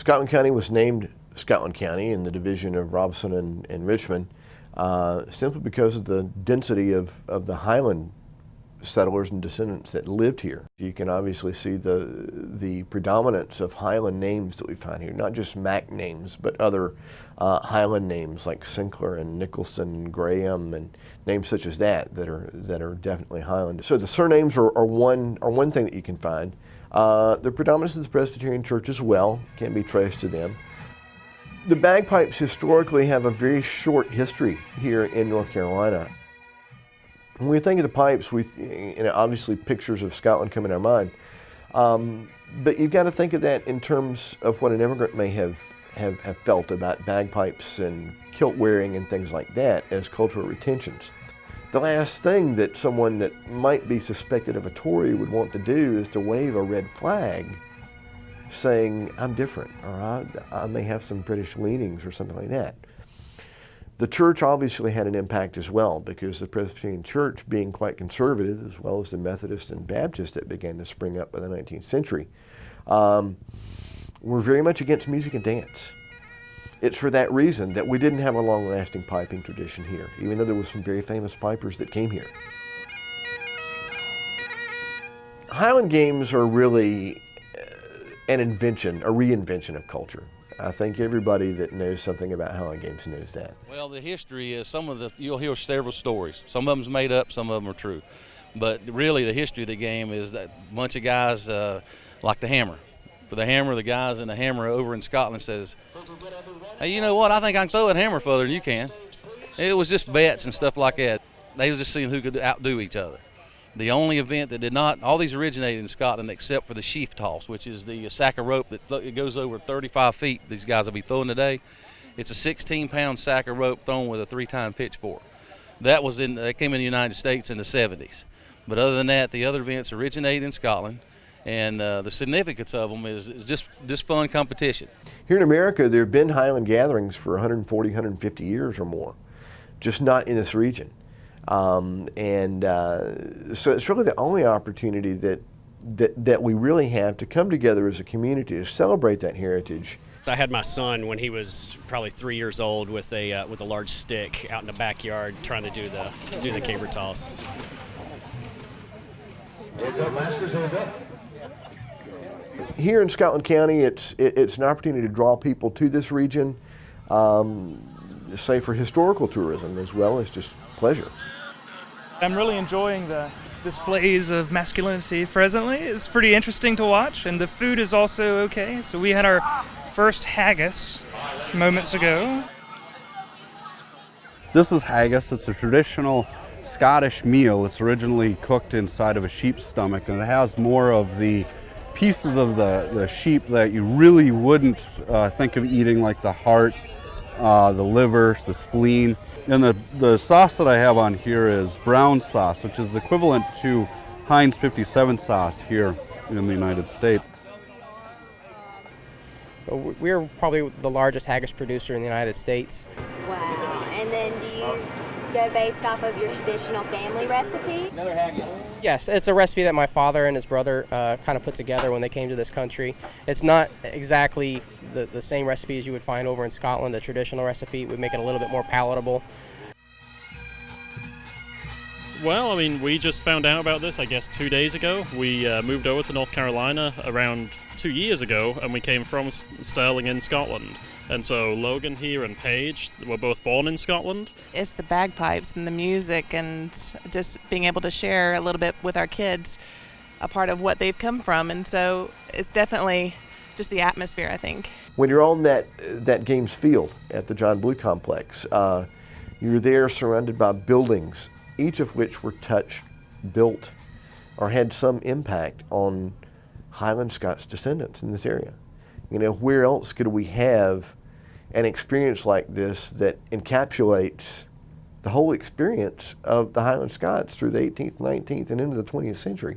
Scotland County was named Scotland County in the division of Robson and Richmond simply because of the density of the Highland settlers and descendants that lived here. You can obviously see the predominance of Highland names that we find here, not just Mac names, but other Highland names like Sinclair and Nicholson and Graham and names such as that are definitely Highland. So the surnames are one thing that you can find. The predominance of the Presbyterian Church as well can be traced to them. The bagpipes historically have a very short history here in North Carolina. When we think of the pipes, obviously pictures of Scotland come in our mind, but you've got to think of that in terms of what an immigrant may have felt about bagpipes and kilt wearing and things like that as cultural retentions. The last thing that someone that might be suspected of a Tory would want to do is to wave a red flag saying, I'm different, or I may have some British leanings or something like that. The church obviously had an impact as well, because the Presbyterian Church, being quite conservative, as well as the Methodist and Baptist that began to spring up by the 19th century, were very much against music and dance. It's for that reason that we didn't have a long-lasting piping tradition here, even though there were some very famous pipers that came here. Highland games are really an invention, a reinvention of culture. I think everybody that knows something about Highland games knows that. Well, the history is you'll hear several stories. Some of them's made up, some of them are true. But really the history of the game is that a bunch of guys like the hammer. For the hammer, the guys in the hammer over in Scotland says, hey, you know what, I think I can throw a hammer further than you can. It was just bets and stuff like that. They was just seeing who could outdo each other. The only event that did not, all these originated in Scotland except for the sheaf toss, which is the sack of rope that goes over 35 feet these guys will be throwing today. It's a 16-pound sack of rope thrown with a 3-time pitchfork. That came in the United States in the 70s. But other than that, the other events originated in Scotland, and the significance of them is just fun competition. Here in America, there have been Highland gatherings for 140, 150 years or more, just not in this region. So it's really the only opportunity that we really have to come together as a community to celebrate that heritage. I had my son when he was probably 3 years old with a large stick out in the backyard trying to do the caber toss. Here in Scotland County, it's an opportunity to draw people to this region, say for historical tourism as well as just pleasure. I'm really enjoying the displays of masculinity presently. It's pretty interesting to watch, and the food is also okay. So we had our first haggis moments ago. This is haggis. It's a traditional Scottish meal. It's originally cooked inside of a sheep's stomach, and it has more of the pieces of the sheep that you really wouldn't think of eating, like the heart, the liver, the spleen. And the sauce that I have on here is brown sauce, which is equivalent to Heinz 57 sauce here in the United States. We're probably the largest haggis producer in the United States. Wow. And then do you go based off of your traditional family recipe? Another haggis. Yes, it's a recipe that my father and his brother kind of put together when they came to this country. It's not exactly the same recipe as you would find over in Scotland, the traditional recipe. We make it a little bit more palatable. Well, I mean, we just found out about this, I guess, 2 days ago. We moved over to North Carolina around 2 years ago, and we came from Stirling in Scotland. And so Logan here and Paige were both born in Scotland. It's the bagpipes and the music and just being able to share a little bit with our kids a part of what they've come from. And so it's definitely just the atmosphere, I think. When you're on that games field at the John Blue Complex, you're there surrounded by buildings, each of which were touched, built, or had some impact on Highland Scots descendants in this area. You know, where else could we have an experience like this that encapsulates the whole experience of the Highland Scots through the 18th, 19th, and into the 20th century?